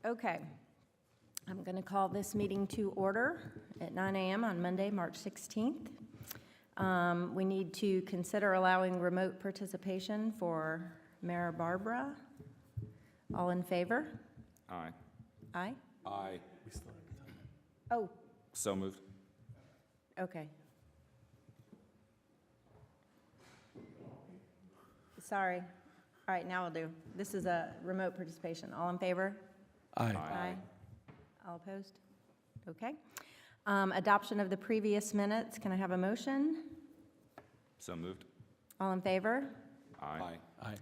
Okay. I'm going to call this meeting to order at 9 a.m. on Monday, March 16th. We need to consider allowing remote participation for Mayor Barbara. All in favor? Aye. Aye? Aye. Oh, So moved. okay. Sorry. All right, now we'll do. This is a remote participation. All in favor? Aye. Aye. All opposed? Okay. Adoption of the previous minutes. Can I have a motion? So moved. All in favor? Aye. Aye.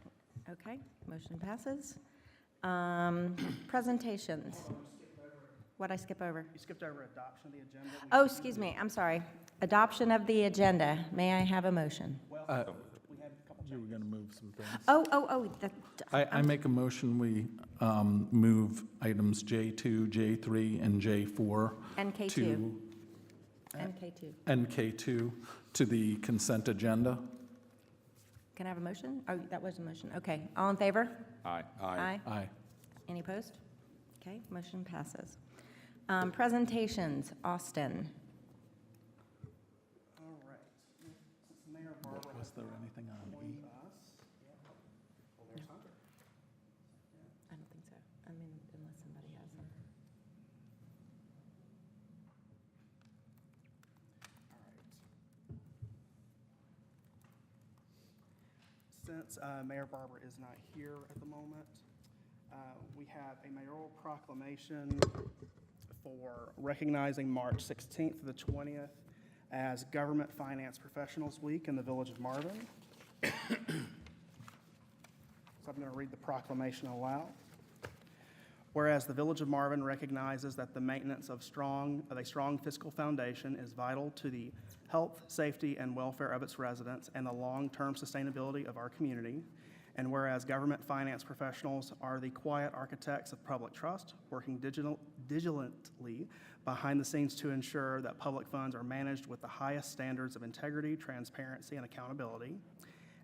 Okay, motion passes. Presentations. What'd I skip over? You skipped over adoption of the agenda. Oh, excuse me, I'm sorry. Adoption of the agenda. May I have a motion? We had a couple You were going to move some things. Oh, I make a motion, we move items J2, J3, and J4 NK2. to NK2. NK2 to the consent agenda. Can I have a motion? Oh, that was a motion. Okay, all in favor? Aye. Aye. Aye. Any opposed? Okay, motion passes. Presentations, Austin. All right. Since Mayor Barbara Was there anything on E? joined us. Well, there's Hunter. I don't think so. I mean, unless somebody has them. All right. Since Mayor Barbara is not here at the moment, we have a mayoral proclamation for recognizing March 16th to the 20th as Government Finance Professionals Week in the Village of Marvin. So I'm going to read the proclamation aloud. Whereas the Village of Marvin recognizes that the maintenance of a strong fiscal foundation is vital to the health, safety, and welfare of its residents and the long-term sustainability of our community. And whereas government finance professionals are the quiet architects of public trust, working diligently behind the scenes to ensure that public funds are managed with the highest standards of integrity, transparency, and accountability.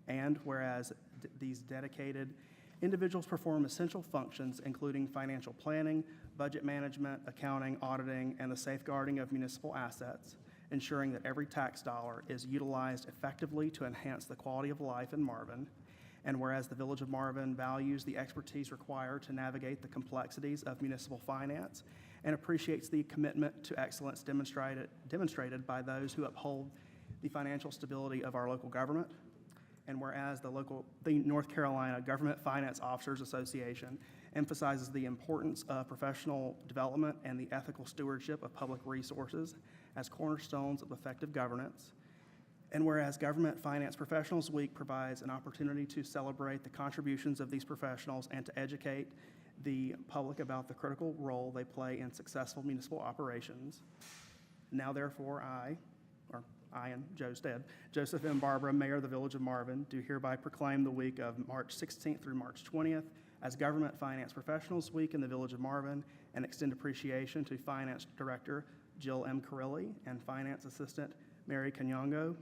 And whereas these dedicated individuals perform essential functions, including financial planning, budget management, accounting, auditing, and the safeguarding of municipal assets, ensuring that every tax dollar is utilized effectively to enhance the quality of life in Marvin. And whereas the Village of Marvin values the expertise required to navigate the complexities of municipal finance and appreciates the commitment to excellence demonstrated by those who uphold the financial stability of our local government. And whereas the North Carolina Government Finance Officers Association emphasizes the importance of professional development and the ethical stewardship of public resources as cornerstones of effective governance. And whereas Government Finance Professionals Week provides an opportunity to celebrate the contributions of these professionals and to educate the public about the critical role they play in successful municipal operations. Now therefore I and Joe Stead, Joseph M. Barbara, Mayor of the Village of Marvin, do hereby proclaim the week of March 16th through March 20th as Government Finance Professionals Week in the Village of Marvin and extend appreciation to Finance Director Jill M. Carilli and Finance Assistant Mary Kanyongo,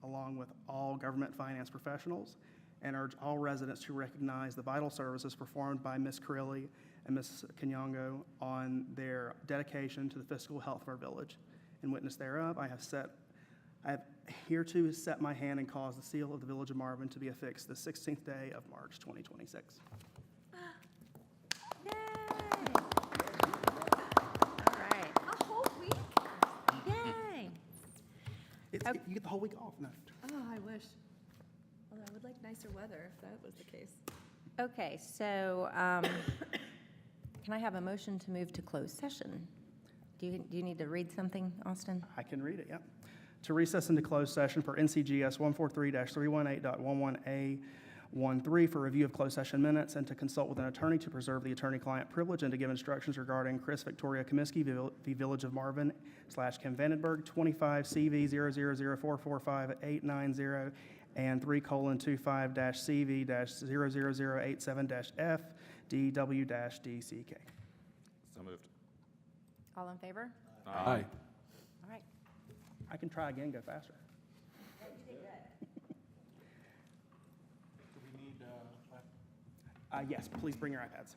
along with all government finance professionals, and urge all residents to recognize the vital services performed by Ms. Carilli and Ms. Kanyongo on their dedication to the fiscal health of our village. In witness thereof, I have hereto set my hand and caused the seal of the Village of Marvin to be affixed the 16th day of March 2026. Yay! All right. A whole week? Yay! You get the whole week off now. Oh, I wish. Although I would like nicer weather if that was the case. Okay, so can I have a motion to move to closed session? Do you need to read something, Austin? I can read it, yep. To recess into closed session per NCGS 143-318.11A13 for review of closed session minutes and to consult with an attorney to preserve the attorney-client privilege and to give instructions regarding Chris Victoria Comiskey v. Village of Marvin / Kim Vandenberg, 25 CV 000445890 and 3:25-CV-00087-F DW-DCK. So moved. All in favor? Aye. All right. I can try again, go faster. Yes, please bring your iPads.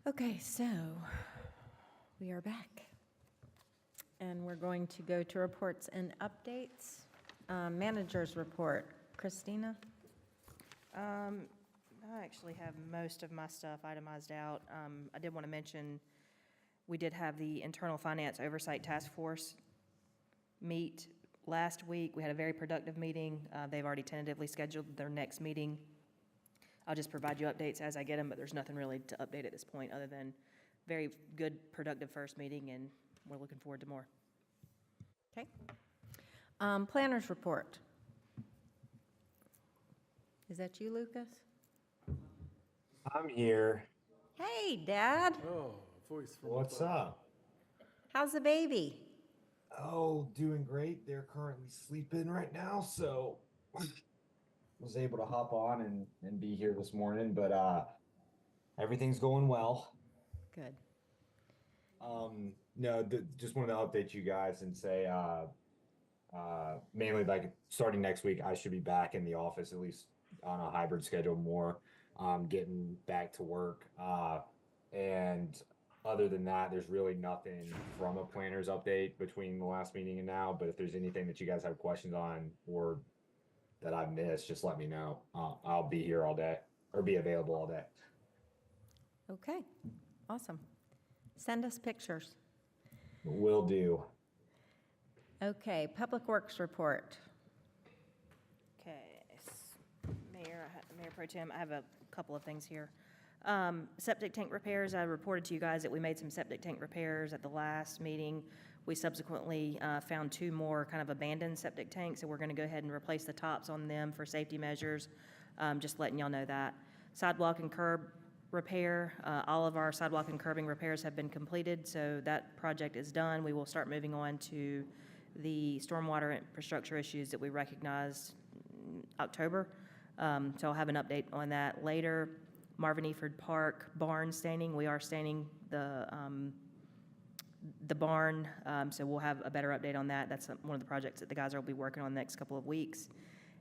Okay, so we are back. And we're going to go to reports and updates. Managers report. Christina? I actually have most of my stuff itemized out. I did want to mention, we did have the Internal Finance Oversight Task Force meet last week. We had a very productive meeting. They've already tentatively scheduled their next meeting. I'll just provide you updates as I get them, but there's nothing really to update at this point other than very good, productive first meeting, and we're looking forward to more. Okay. Planners report. Is that you, Lucas? I'm here. Hey, Dad. Oh, voice from. What's up? How's the baby? Oh, doing great. They're currently sleeping right now, so was able to hop on and be here this morning, but everything's going well. Good. No, just wanted to update you guys and say mainly like starting next week, I should be back in the office at least on a hybrid schedule more, getting back to work. And other than that, there's really nothing from a planner's update between the last meeting and now, but if there's anything that you guys have questions on or that I've missed, just let me know. I'll be here all day or be available all day. Okay, awesome. Send us pictures. Will do. Okay, Public Works report. Okay, Mayor Pro Tem, I have a couple of things here. Septic tank repairs, I reported to you guys that we made some septic tank repairs at the last meeting. We subsequently found 2 more kind of abandoned septic tanks, so we're going to go ahead and replace the tops on them for safety measures. Just letting y'all know that. Sidewalk and curb repair, all of our sidewalk and curbing repairs have been completed, so that project is done. We will start moving on to the stormwater infrastructure issues that we recognized in October. So I'll have an update on that later. Marvin Eford Park barn staining, we are staining the barn, so we'll have a better update on that. That's one of the projects that the guys will be working on the next couple of weeks.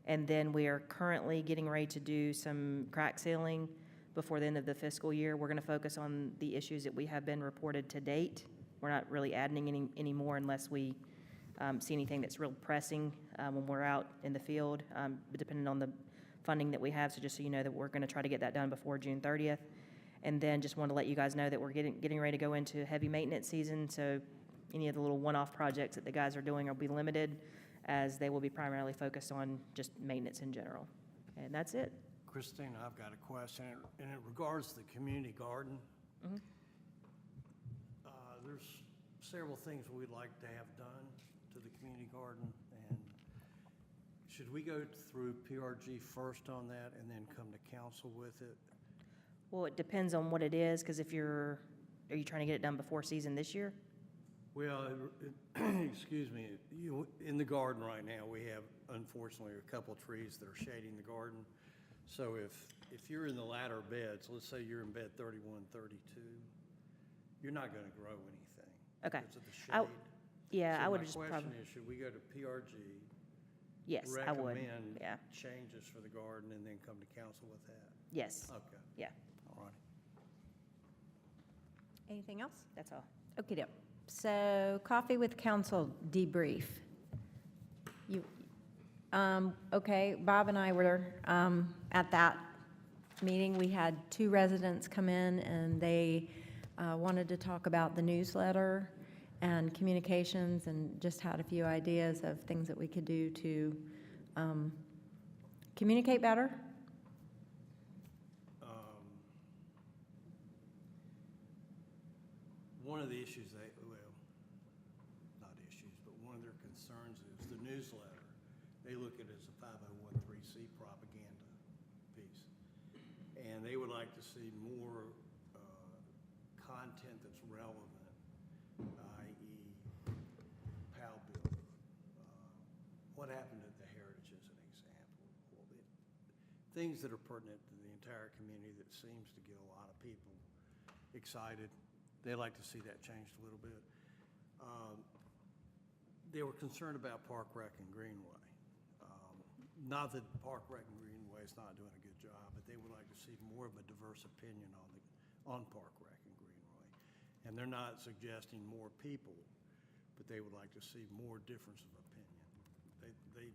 And then we are currently getting ready to do some crack sealing before the end of the fiscal year. We're going to focus on the issues that we have been reported to date. We're not really adding any more unless we see anything that's real pressing when we're out in the field, depending on the funding that we have. So just so you know that we're going to try to get that done before June 30th. And then just want to let you guys know that we're getting ready to go into heavy maintenance season. So any of the little one-off projects that the guys are doing will be limited, as they will be primarily focused on just maintenance in general. And that's it. Christina, I've got a question, and it regards the community garden. Mhm. There's several things we'd like to have done to the community garden, and should we go through PRG first on that and then come to council with it? Well, it depends on what it is, because are you trying to get it done before season this year? Well, excuse me, in the garden right now, we have unfortunately a couple of trees that are shading the garden. So if you're in the latter beds, let's say you're in bed 31, 32, you're not going to grow anything. Okay. Because of the shade. Yeah, So I would my just question probably, is, should we go to PRG? yes, I would. Recommend Yeah, changes for the garden and then come to council with that? yes, Okay, yeah, all right. Anything else? that's all. Okey-doke. So coffee with council debrief. Okay, Bob and I were at that meeting. We had 2 residents come in, and they wanted to talk about the newsletter and communications, and just had a few ideas of things that we could do to communicate better. One of the issues not issues, but one of their concerns is the newsletter. They look at it as a 501(c) propaganda piece. And they would like to see more content that's relevant, i.e. PAL bill. What happened at the Heritage as an example? Well, things that are pertinent to the entire community that seems to get a lot of people excited. They like to see that changed a little bit. They were concerned about Park Rec and Greenway. Not that Park Rec and Greenway is not doing a good job, but they would like to see more of a diverse opinion on Park Rec and And they're not suggesting more people, but they would like to see more difference of opinion. They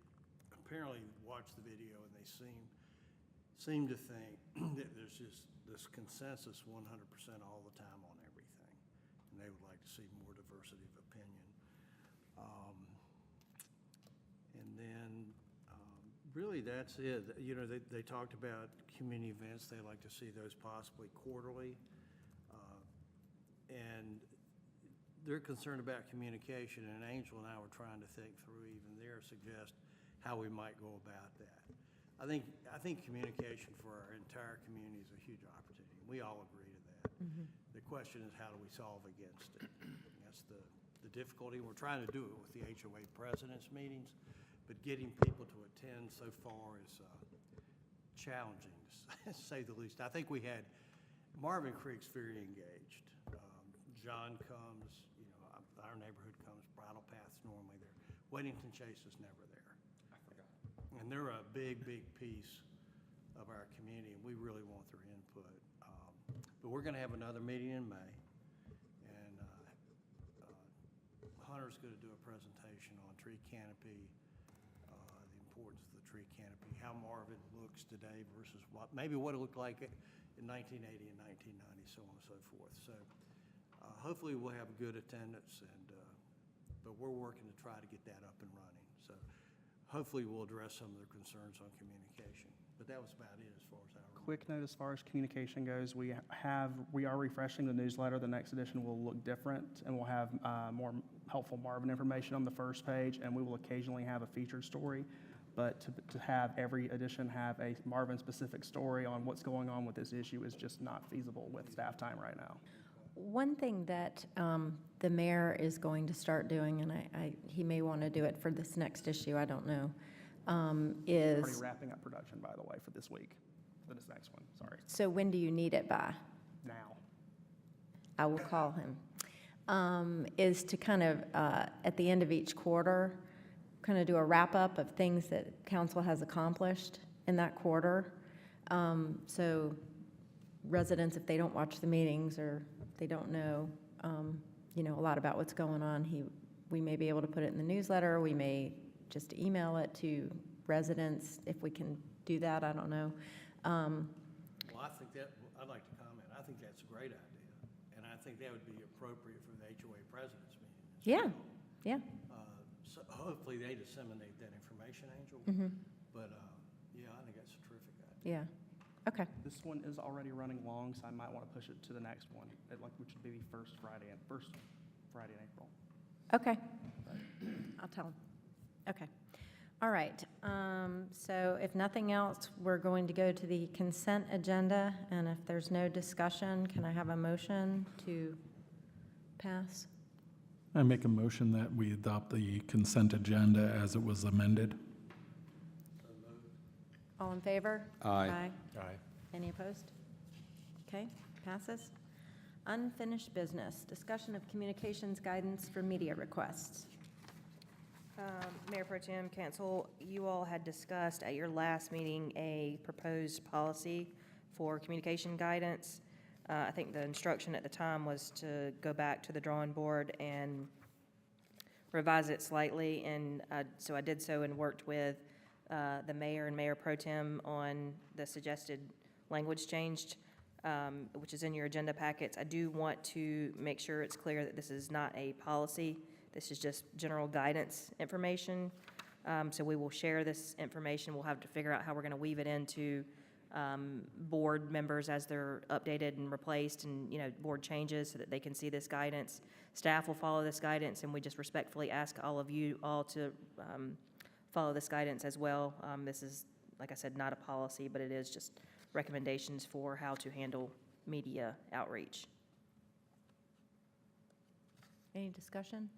apparently watched the video and they seem to think that there's just this consensus 100% all the time on everything. And they would like to see more diversity of opinion. And then, really, that's it. You know, they talked about community events. They like to see those possibly quarterly. And they're concerned about communication, and Angel and I were trying to think through even there, suggest how we might go about that. I think communication for our entire community is a huge opportunity. We all agree to that. The question is, how do we solve against it? That's the difficulty. We're trying to do it with the HOA presidents' meetings, but getting people to attend so far is challenging, to say the least. I think we had Marvin Creek's very engaged. John comes, you know, our neighborhood comes, Bridle Path's normally there. Weddington Chase is never there. I forgot. And they're a big, big piece of our community, and we really want their input. But we're gonna have another meeting in May, and Hunter's gonna do a presentation on tree canopy, the importance of the tree canopy, how Marvin looks today versus maybe what it looked like in 1980 and 1990, so on and so forth. So hopefully we'll have good attendance, but we're working to try to get that up and running. So hopefully we'll address some of their concerns on communication. But that was about it as far as I remember. Quick note as far as communication goes, we are refreshing the newsletter. The next edition will look different, and we'll have more helpful Marvin information on the first page, and we will occasionally have a featured story. But to have every edition have a Marvin-specific story on what's going on with this issue is just not feasible with staff time right now. One thing that the mayor is going to start doing, and he may want to do it for this next issue, I don't know, is... Already wrapping up production, by the way, for this week, for this next one, sorry. So when do you need it by? Now. I will call him. Is to kind of, at the end of each quarter, kind of do a wrap-up of things that council has accomplished in that quarter. So residents, if they don't watch the meetings or if they don't know, you know, a lot about what's going on, we may be able to put it in the newsletter. We may just email it to residents if we can do that. I don't know. Well, I think I'd like to comment. I think that's a great idea. And I think that would be appropriate for the HOA president's meeting. as Yeah, well. yeah. So hopefully they disseminate that information, Angel. But, yeah, I think that's a terrific idea. Yeah, okay. This one is already running long, so I might want to push it to the next one, which would be the first Friday in April. Okay. I'll tell him. Okay. All right. So if nothing else, we're going to go to the consent agenda, and if there's no discussion, can I have a motion to pass? I make a motion that we adopt the consent agenda as it was amended. All in favor? Aye. Aye. Any opposed? Okay, passes. Unfinished business, discussion of communications guidance for media requests. Mayor Pro Tem, Council, you all had discussed at your last meeting a proposed policy for communication guidance. I think the instruction at the time was to go back to the drawing board and revise it slightly, and so I did so and worked with the mayor and Mayor Pro Tem on the suggested language changed, which is in your agenda packets. I do want to make sure it's clear that this is not a policy. This is just general guidance information. So we will share this information. We'll have to figure out how we're going to weave it into board members as they're updated and replaced, and, you know, board changes so that they can see this guidance. Staff will follow this guidance, and we just respectfully ask all of you all to follow this guidance as well. This is, like I said, not a policy, but it is just recommendations for how to handle media outreach. Any discussion?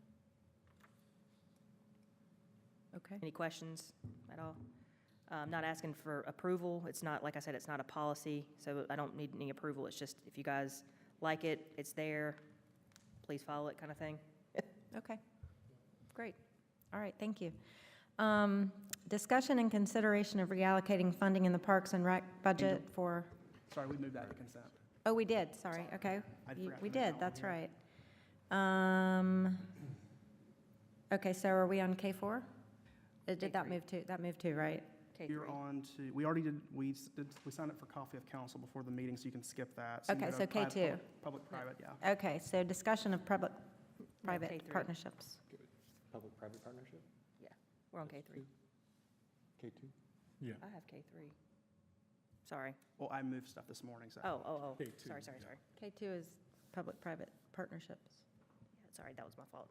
Okay. Any questions at all? I'm not asking for approval. It's not, like I said, it's not a policy, so I don't need any approval. It's just if you guys like it, it's there, please follow it kind of thing. Okay, great. All right, thank you. Discussion and consideration of reallocating funding in the Parks and Rec budget for, Sorry, we moved that to consent. oh, we did, sorry, okay. I You- forgot to We move that did, one that's here. right. Okay, so are we on K4? Did that move to, right? You're on to, we already did, we signed up for coffee of council before the meeting, so you can skip that. you Okay, can go so to private- K2. Public-private, yeah. Okay, so discussion of public-private K3. partnerships. Public-private partnership? We're on K3. K2? Yeah. I have K3. Sorry. Well, I moved stuff this morning, so. Oh. K2, Sorry. K2 is public-private partnerships. Yeah, sorry, that was my fault.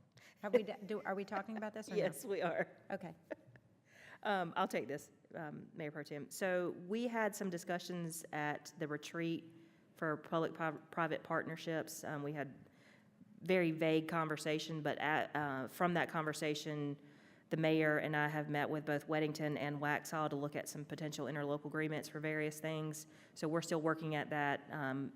Are we talking about this or no? Yes, we are. Okay. I'll take this, Mayor Pro Tem. So we had some discussions at the retreat for public-private partnerships. We had very vague conversation, but from that conversation, the mayor and I have met with both Weddington and Waxhaw to look at some potential interlocal agreements for various things. So we're still working at that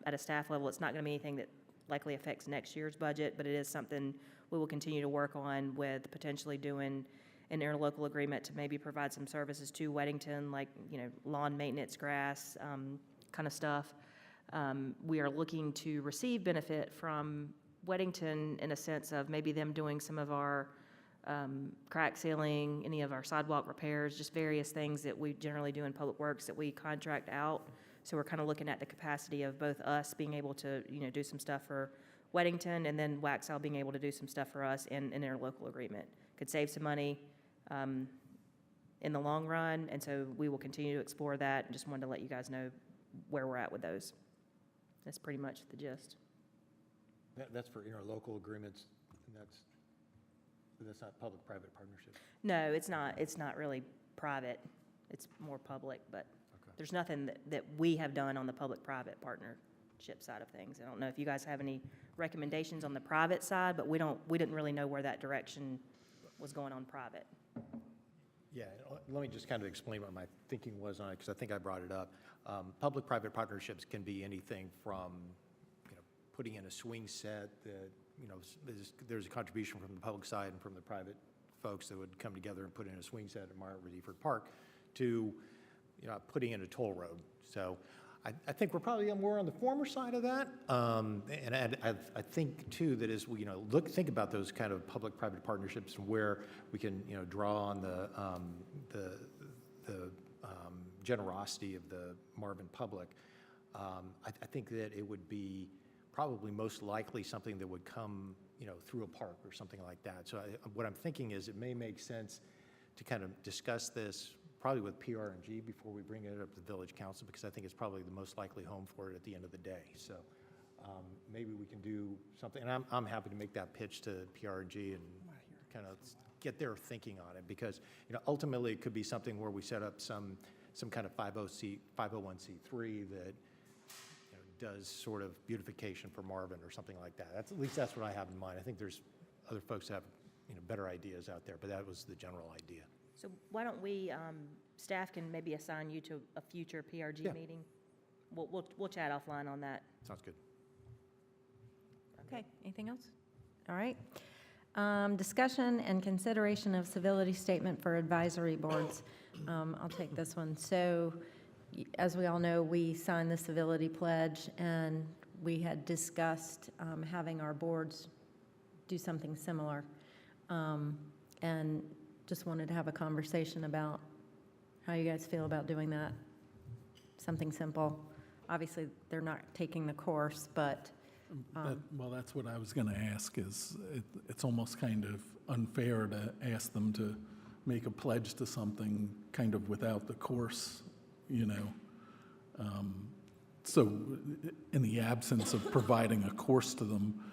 at a staff level. It's not going to be anything that likely affects next year's budget, but it is something we will continue to work on with potentially doing an interlocal agreement to maybe provide some services to Weddington, like, lawn maintenance, grass, kind of stuff. We are looking to receive benefit from Weddington in a sense of maybe them doing some of our crack sealing, any of our sidewalk repairs, just various things that we generally do in Public Works that we contract out. So we're kind of looking at the capacity of both us being able to, do some stuff for Weddington, and then Waxhaw being able to do some stuff for us in an interlocal agreement. Could save some money in the long run, and so we will continue to explore that, and just wanted to let you guys know where we're at with those. That's pretty much the gist. That's for interlocal agreements, and that's not public-private partnership. No, it's not really private. It's more public, but Okay. there's nothing that we have done on the public-private partnership side of things. I don't know if you guys have any recommendations on the private side, but we didn't really know where that direction was going on private. Yeah, let me just kind of explain what my thinking was on it, because I think I brought it up. Public-private partnerships can be anything from, putting in a swing set that, there's a contribution from the public side and from the private folks that would come together and put in a swing set at Redford Park, to, putting in a toll road. So I think we're probably more on the former side of that. And I think, too, that as we, think about those kind of public-private partnerships and where we can, draw on the generosity of the Marvin public, I think that it would be probably most likely something that would come, through a park or something like that. So what I'm thinking is it may make sense to kind of discuss this probably with PR&G before we bring it up to Village Council, because I think it's probably the most likely home for it at the end of the day. So maybe we can do something, and I'm happy to make that pitch to PR&G and kind of get their thinking on it, because ultimately it could be something where we set up some kind of 501c3 that does sort of beautification for Marvin or something like that. At least that's what I have in mind. I think there's other folks that have better ideas out there, but that was the general idea. So why don't we, staff can maybe assign you to a future PRG Yeah. meeting? We'll chat offline on that. Sounds good. Okay, anything else? All right. Discussion and consideration of civility statement for advisory boards. I'll take this one. So, as we all know, we signed the civility pledge, and we had discussed having our boards do something similar. And just wanted to have a conversation about how you guys feel about doing that. Something simple. Obviously, they're not taking the course, but Well, that's what I was going to ask, is it's almost kind of unfair to ask them to make a pledge to something kind of without the course, So in the absence of providing a course to them,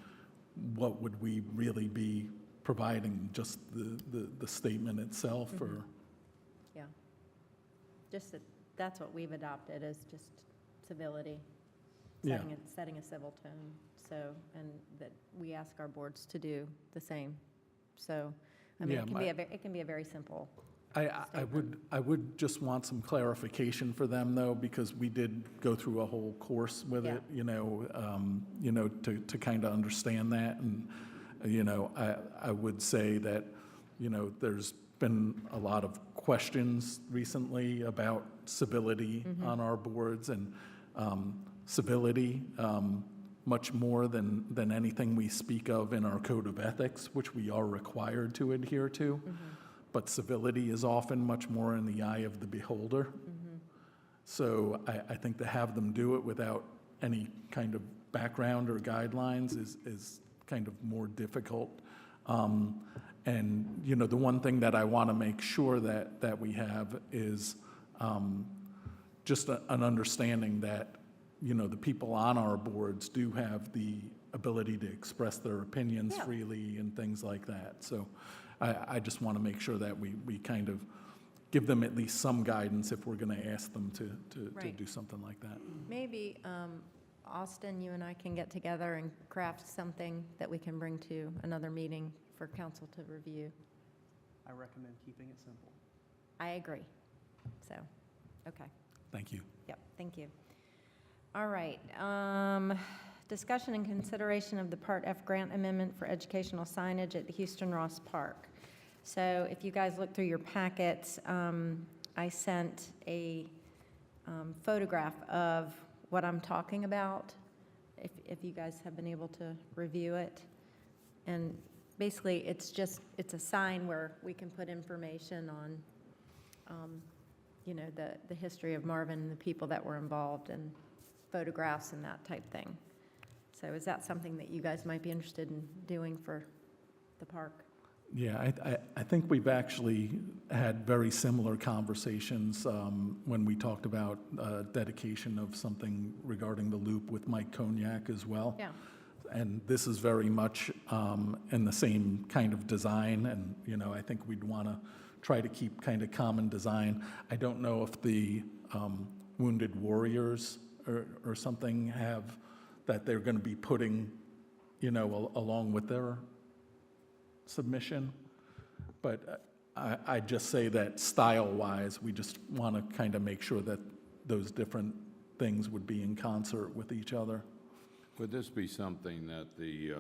what would we really be providing? Just the statement itself, or? yeah. Just that's what we've adopted, is just civility, Yeah. setting a civil tone. So, and that we ask our boards to do the same. So, I mean, Yeah, it can be a very simple. I would just want some clarification for them, though, because we did go through a whole course with Yeah. it, to kind of understand that. And, I would say that, there's been a lot of questions recently about civility on our boards, and civility much more than anything we speak of in our code of ethics, which we are required to adhere to. But civility is often much more in the eye of the beholder. So I think to have them do it without any kind of background or guidelines is kind of more difficult. And, you know, the one thing that I want to make sure that we have is just an understanding that, you know, the people on our boards do have the ability to express their opinions Yeah. freely and things like that. So I just want to make sure that we kind of give them at least some guidance if we're going to ask them to Right. do something like that. Maybe, Austin, you and I can get together and craft something that we can bring to another meeting for council to review. I recommend keeping it simple. I agree. So, okay. Thank you. Yep, thank you. All right, discussion and consideration of the Part F grant amendment for educational signage at the Houston Ross Park. So if you guys look through your packets, I sent a photograph of what I'm talking about, if you guys have been able to review it. And basically, it's a sign where we can put information on, you know, the history of Marvin and the people that were involved, and photographs and that type thing. So is that something that you guys might be interested in doing for the park? Yeah, I think we've actually had very similar conversations when we talked about dedication of something regarding the loop with Mike Cognac as well. Yeah. And this is very much in the same kind of design, and, you know, I think we'd want to try to keep kind of common design. I don't know if the Wounded Warriors or something have, that they're going to be putting, you know, along with their submission. But I just say that style-wise, we just want to kind of make sure that those different things would be in concert with each other. Would this be something that the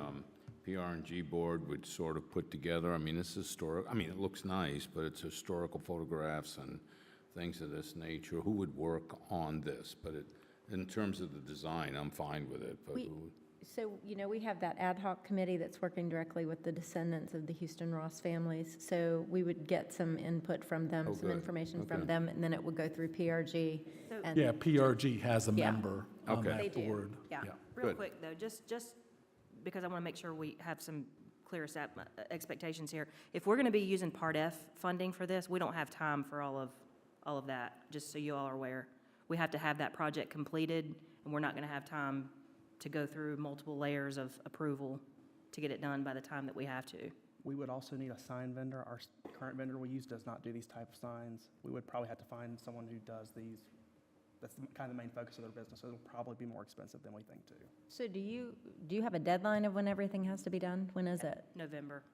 PR&G board would sort of put together? I mean, it's historic, I mean, it looks nice, but it's historical photographs and things of this nature. Who would work on this? But in terms of the design, I'm fine with it, but who? So, you know, we have that ad hoc committee that's working directly with the descendants of the Houston Ross families. So we would get some input from them, Oh, some good. information from Okay. them, and then it would go through PRG. So- and- Yeah, PRG has a Yeah. member on Okay. They that do. board. Yeah, real Good. quick though, just because I want to make sure we have some clear expectations here. If we're going to be using Part F funding for this, we don't have time for all of that, just so you all are aware. We have to have that project completed, and we're not going to have time to go through multiple layers of approval to get it done by the time that we have to. We would also need a sign vendor. Our current vendor we use does not do these type of signs. We would probably have to find someone who does these. That's kind of the main focus of their business, so it'll probably be more expensive than we think too. So do you have a deadline of when everything has to be done? When is it? November,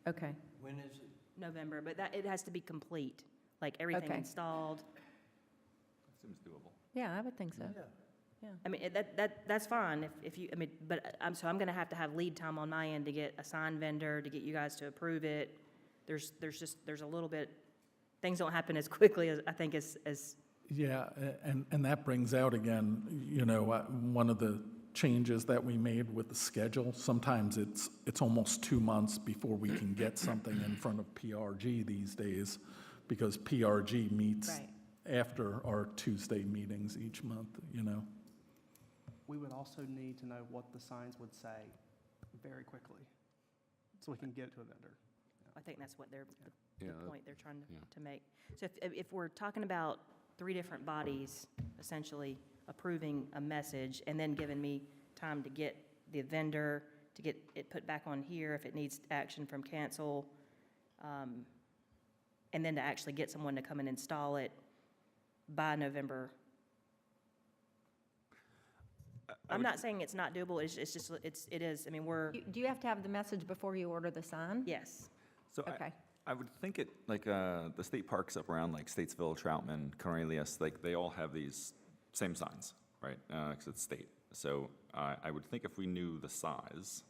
Okay. When is it? November, but it has to be complete, like everything Okay. installed. Seems doable. Yeah, I would think so. Yeah. I mean, that's fine if you, I mean, but so I'm gonna have to have lead time on my end to get a sign vendor, to get you guys to approve it. There's a little bit, things don't happen as quickly as, I think, as, Yeah, and that brings out again, you know, one of the changes that we made with the schedule. Sometimes it's almost 2 months before we can get something in front of PRG these days, because PRG meets Right. after our Tuesday meetings each month, you know. We would also need to know what the signs would say very quickly, so we can get it to a vendor. I think that's what they're, Yeah, the point they're trying yeah. to make. So if we're talking about 3 different bodies essentially approving a message and then giving me time to get the vendor, to get it put back on here if it needs action from council, and then to actually get someone to come and install it by November. I'm not saying it's not doable, it is, I mean, Do you have to have the message before you order the sign? yes. So Okay. I would think it, like, the state parks up around, like Statesville, Troutman, Cornelius, like, they all have these same signs, right? Because it's state. So I would think if we knew the size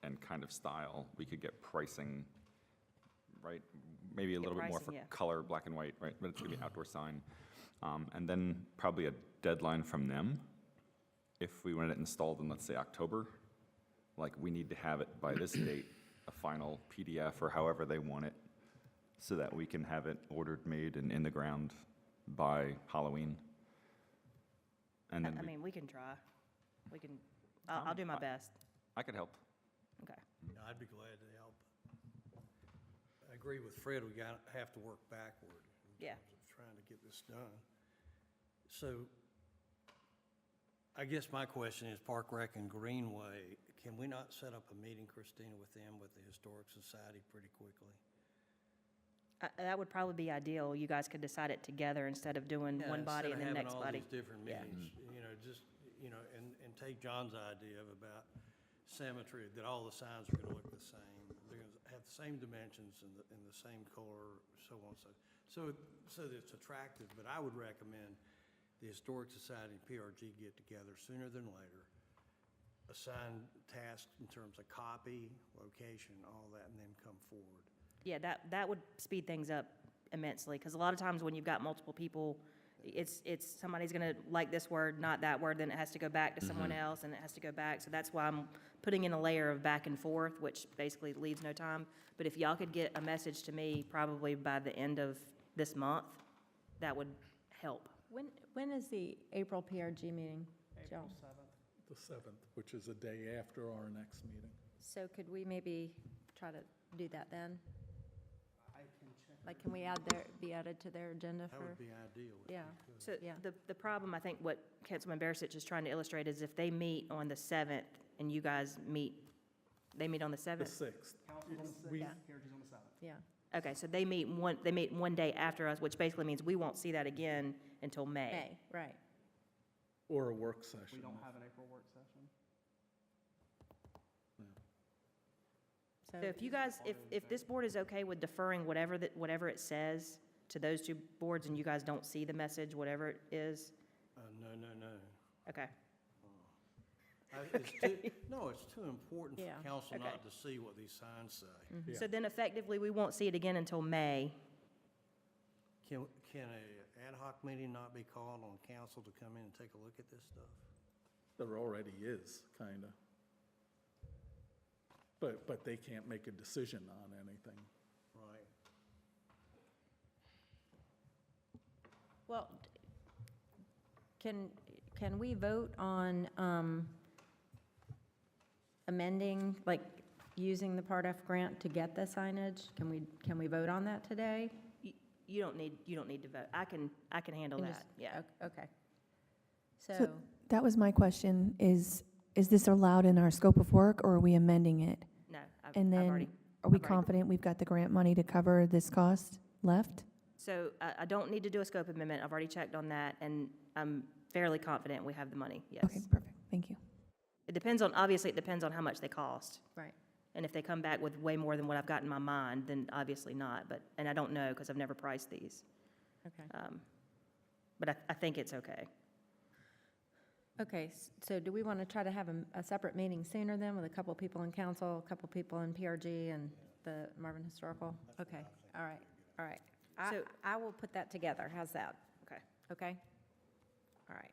and kind of style, we could get pricing, right? Maybe a Get little bit more pricing, for yeah. color, black and white, right? But it's gonna be an outdoor sign. And then probably a deadline from them. if we want it installed in, let's say, October, like, we need to have it by this date, a final PDF or however they want it, so that we can have it ordered, made, and in the ground by Halloween. And then I mean, we can try. We can, I'll do my best. I could help. Okay. Yeah, I'd be glad to help. I agree with Fred, we have to work backward in Yeah. terms of trying to get this done. So I guess my question is Park Rec and Greenway, can we not set up a meeting, Christina, with them, with the Historic Society pretty quickly? That would probably be ideal. You guys could decide it together instead of doing one body and then next body. Instead of having all these different Yeah. meetings, you know, just, you know, and take John's idea of about symmetry, that all the signs are gonna look the same. They're gonna have the same dimensions and the same color, so on, so that it's attractive. But I would recommend the Historic Society and PRG get together sooner than later, assign tasks in terms of copy, location, all that, and then come forward. Yeah, that would speed things up immensely, because a lot of times when you've got multiple people, it's somebody's gonna like this word, not that word, then it has to go back to someone else, and it has to go back, so that's why I'm putting in a layer of back and forth, which basically leaves no time. But if y'all could get a message to me probably by the end of this month, that would help. When is the April PRG meeting, Joe? April 7th. The 7th, which is a day after our next meeting. So could we maybe try to do that then? I can check. Like, can we be added to their agenda That for? would be ideal. if we Yeah. could. So Yeah. the problem, I think what Councilman Barisic is trying to illustrate is if they meet on the 7th and you guys meet, they meet on the The 7th? 6th. Council's on the 6th, We- PRG's on the 7th. Yeah, Okay, so they meet one day after us, which basically means we won't see that again until May. May, right. Or a work session. We don't have an April work session. So if you guys, if this board is okay with deferring whatever it says to those two boards and you guys don't see the message, whatever it is, No. okay. No, it's too important Yeah. for council Okay. not to see what these signs say. Yeah. So then effectively, we won't see it again until May. Can a ad hoc meeting not be called on council to come in and take a look at this stuff? There already is, kind of. But they can't make a decision on anything. Right. Well, can we vote on amending, like, using the Part F grant to get the signage? Can we vote on that today? You don't need to vote. I can handle And that, just- yeah. Okay. So So, that was my question, is this allowed in our scope of work, or are we amending it? No, And I've already. then, are we I've already- confident we've got the grant money to cover this cost left? So I don't need to do a scope amendment. I've already checked on that, and I'm fairly confident we have the money, yes. Okay, perfect, thank you. Obviously, it depends on how much they cost. right. And if they come back with way more than what I've got in my mind, then obviously not, and I don't know, because I've never priced these. Okay. But I think it's okay. Okay, so do we want to try to have a separate meeting sooner then, with a couple people in council, a couple people in PRG and the Marvin Historical? Okay, all right. So- I will put that together, how's that? Okay. Okay? All right.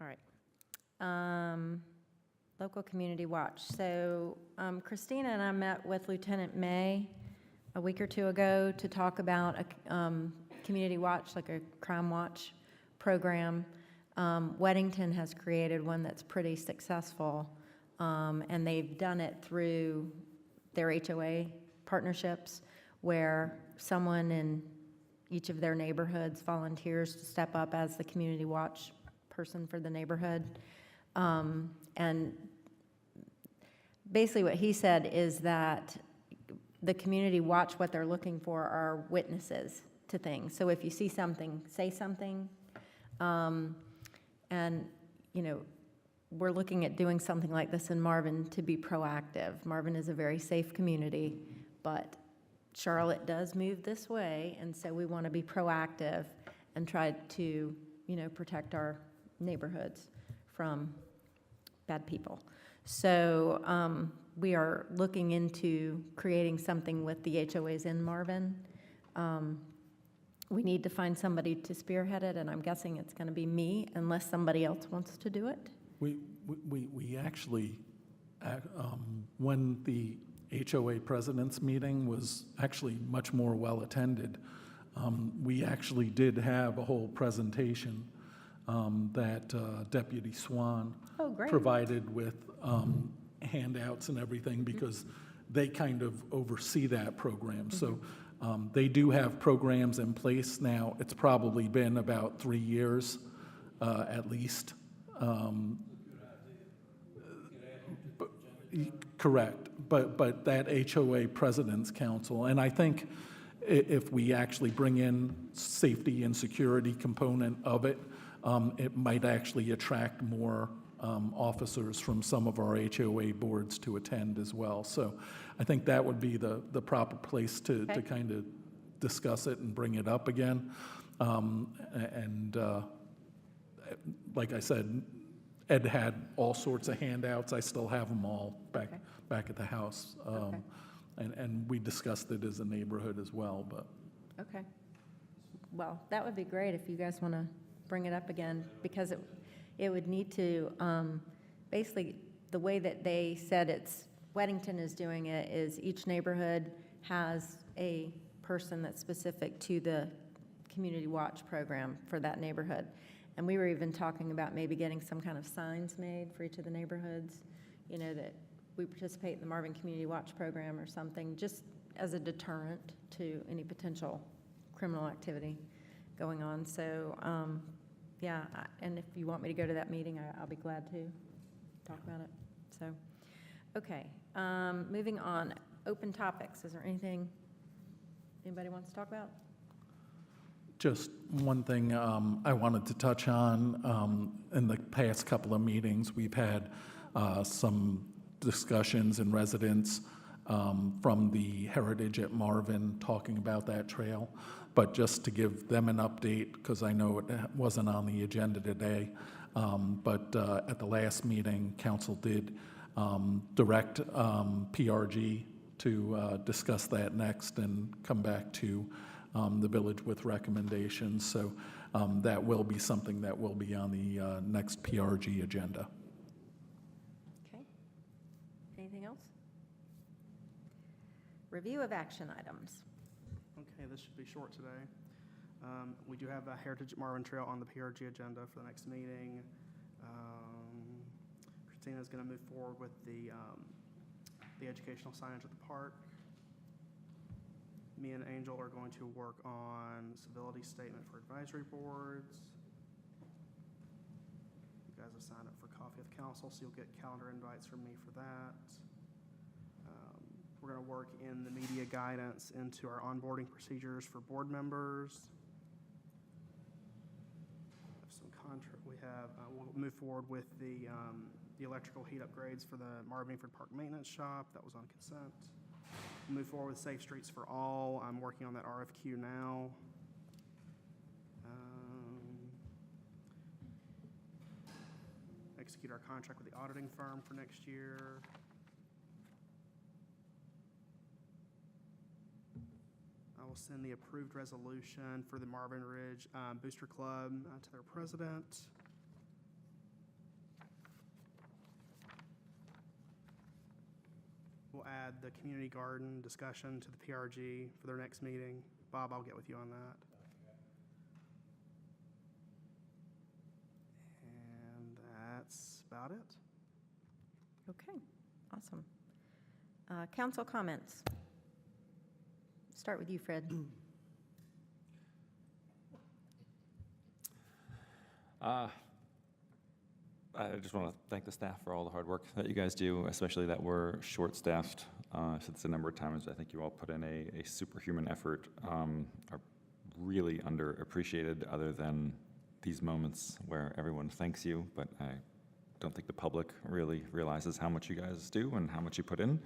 All right. Local Community Watch. So Christina and I met with Lieutenant May a week or two ago to talk about a community watch, like a crime watch program. Weddington has created one that's pretty successful, and they've done it through their HOA partnerships, where someone in each of their neighborhoods volunteers to step up as the community watch person for the neighborhood. And basically what he said is that the community watch, what they're looking for are witnesses to things. So if you see something, say something. And, you know, we're looking at doing something like this in Marvin to be proactive. Marvin is a very safe community, but Charlotte does move this way, and so we want to be proactive and try to, you know, protect our neighborhoods from bad people. So we are looking into creating something with the HOAs in Marvin We need to find somebody to spearhead it, and I'm guessing it's going to be me unless somebody else wants to do it. We actually, when the HOA president's meeting was actually much more well-attended, we actually did have a whole presentation that Deputy Swan Oh, great. provided with handouts and everything, because they kind of oversee that program. So they do have programs in place now. It's probably been about 3 years at least. Correct, but that HOA President's Council, and I think if we actually bring in safety and security component of it, it might actually attract more officers from some of our HOA boards to attend as well. So I think that would be the proper place to Okay. kind of discuss it and bring it up again. Like I said, Ed had all sorts of handouts. I still have them all back at the house. Okay. And we discussed it as a neighborhood as well, but. Okay. Well, that would be great if you guys want to bring it up again, because it would need to, basically, the way that they said Weddington is doing it is each neighborhood has a person that's specific to the Community Watch program for that neighborhood. And we were even talking about maybe getting some kind of signs made for each of the neighborhoods, you know, that we participate in the Marvin Community Watch program or something, just as a deterrent to any potential criminal activity going on. So, yeah, and if you want me to go to that meeting, I'll be glad to talk about it. So, okay, moving on, open topics. Is there anything anybody wants to talk about? Just one thing I wanted to touch on. In the past couple of meetings, we've had some discussions and residents from the Heritage at Marvin talking about that trail. But just to give them an update, because I know it wasn't on the agenda today, but at the last meeting, council did direct PRG to discuss that next and come back to the village with recommendations. So that will be something that will be on the next PRG agenda. Okay. Anything else? Review of action items. Okay, this should be short today. We do have a Heritage at Marvin Trail on the PRG agenda for the next meeting. Christina's going to move forward with the educational signage at the park. Me and Angel are going to work on civility statement for advisory boards. You guys have signed up for Coffee with Council, so you'll get calendar invites from me for that. We're going to work in the media guidance into our onboarding procedures for board members. We'll move forward with the electrical heat upgrades for the Marvinford Park Maintenance Shop. That was on consent. Move forward with Safe Streets for All. I'm working on that RFQ now. Execute our contract with the auditing firm for next year. I will send the approved resolution for the Marvin Ridge Booster Club to their president. We'll add the community garden discussion to the PRG for their next meeting. Bob, I'll get with you on that. And that's about it. Okay, awesome. Council comments. Start with you, Fred. I just want to thank the staff for all the hard work that you guys do, especially that we're short-staffed. Since a number of times, I think you all put in a superhuman effort, are really underappreciated other than these moments where everyone thanks you, but I don't think the public really realizes how much you guys do and how much you put in.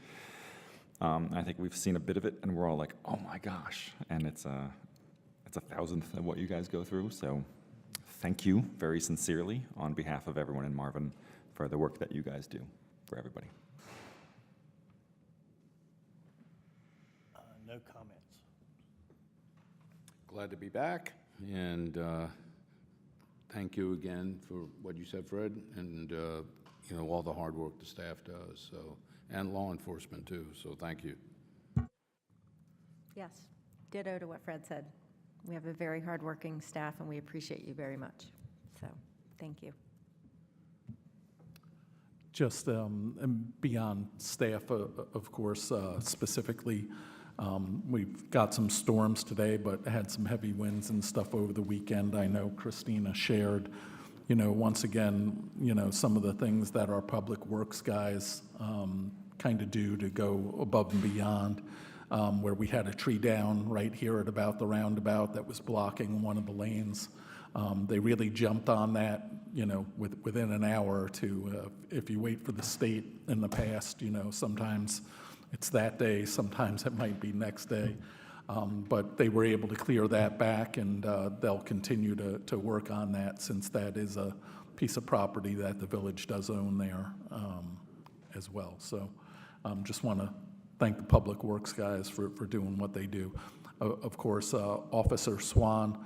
I think we've seen a bit of it, and we're all like, oh my gosh, and it's a thousandth of what you guys go through, so thank you very sincerely on behalf of everyone in Marvin for the work that you guys do for everybody. No comments. glad to be back, and thank you again for what you said, Fred, and, you know, all the hard work the staff does, so, and law enforcement too, so thank you. Yes, ditto to what Fred said. We have a very hardworking staff, and we appreciate you very much. So, thank you. Just and beyond staff, of course, specifically, we've got some storms today, but had some heavy winds and stuff over the weekend. I know Christina shared, you know, once again, you know, some of the things that our public works guys kind of do to go above and beyond, where we had a tree down right here at about the roundabout that was blocking one of the lanes. They really jumped on that, you know, within an hour or two. If you wait for the state in the past, you know, sometimes it's that day, sometimes it might be next day. But they were able to clear that back, and they'll continue to work on that, since that is a piece of property that the village does own there as well. So just want to thank the Public Works guys for doing what they do. Of course, Officer Swan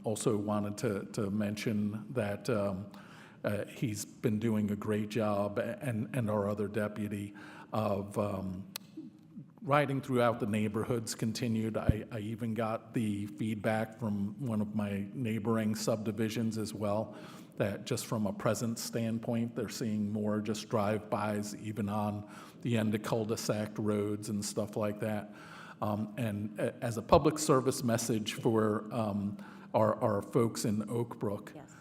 also wanted to mention that he's been doing a great job, and our other deputy, of riding throughout the neighborhoods continued. I even got the feedback from one of my neighboring subdivisions as well, that just from a presence standpoint, they're seeing more just drive-bys, even on the end of cul-de-sac roads and stuff like that. And as a public service message for our folks in Oak Brook, Yes.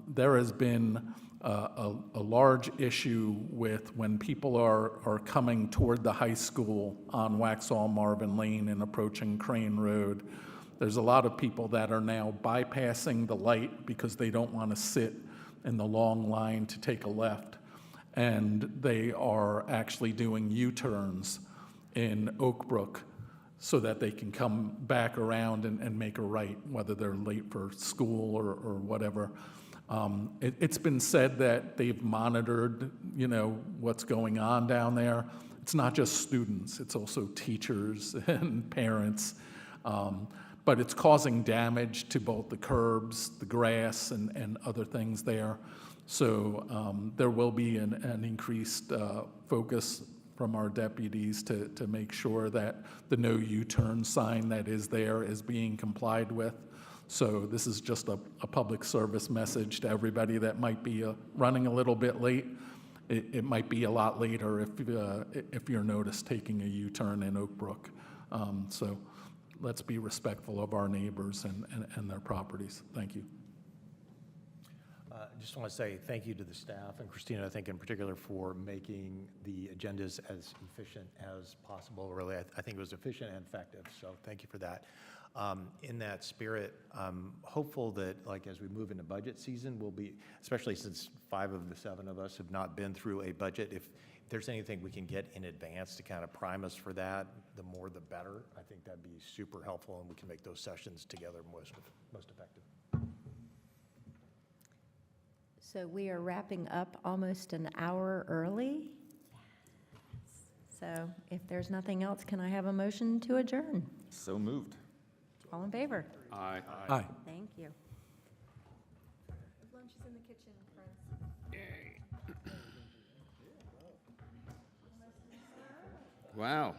there has been a large issue with when people are coming toward the high school on Waxhaw Marvin Lane and approaching Crane Road. There's a lot of people that are now bypassing the light because they don't want to sit in the long line to take a left. And they are actually doing U-turns in Oak Brook so that they can come back around and make a right, whether they're late for school or whatever. It's been said that they've monitored, you know, what's going on down there. It's not just students, it's also teachers and parents. But it's causing damage to both the curbs, the grass, and other things there. So there will be an increased focus from our deputies to make sure that the no U-turn sign that is there is being complied with. So this is just a public service message to everybody that might be running a little bit late. It might be a lot later if you're noticed taking a U-turn in Oak Brook. So let's be respectful of our neighbors and their properties. Thank you. I just want to say thank you to the staff, and Christina, I think in particular, for making the agendas as efficient as possible. Really, I think it was efficient and effective, so thank you for that. In that spirit, I'm hopeful that, like, as we move into budget season, we'll be, especially since 5 of the 7 of us have not been through a budget, if there's anything we can get in advance to kind of prime us for that, the more the better. I think that'd be super helpful, and we can make those sessions together most effective. So we are wrapping up almost an hour early. So if there's nothing else, can I have a motion to adjourn? So moved. All in favor? Aye. Aye. Thank you. Lunch is in the kitchen, friends. Wow.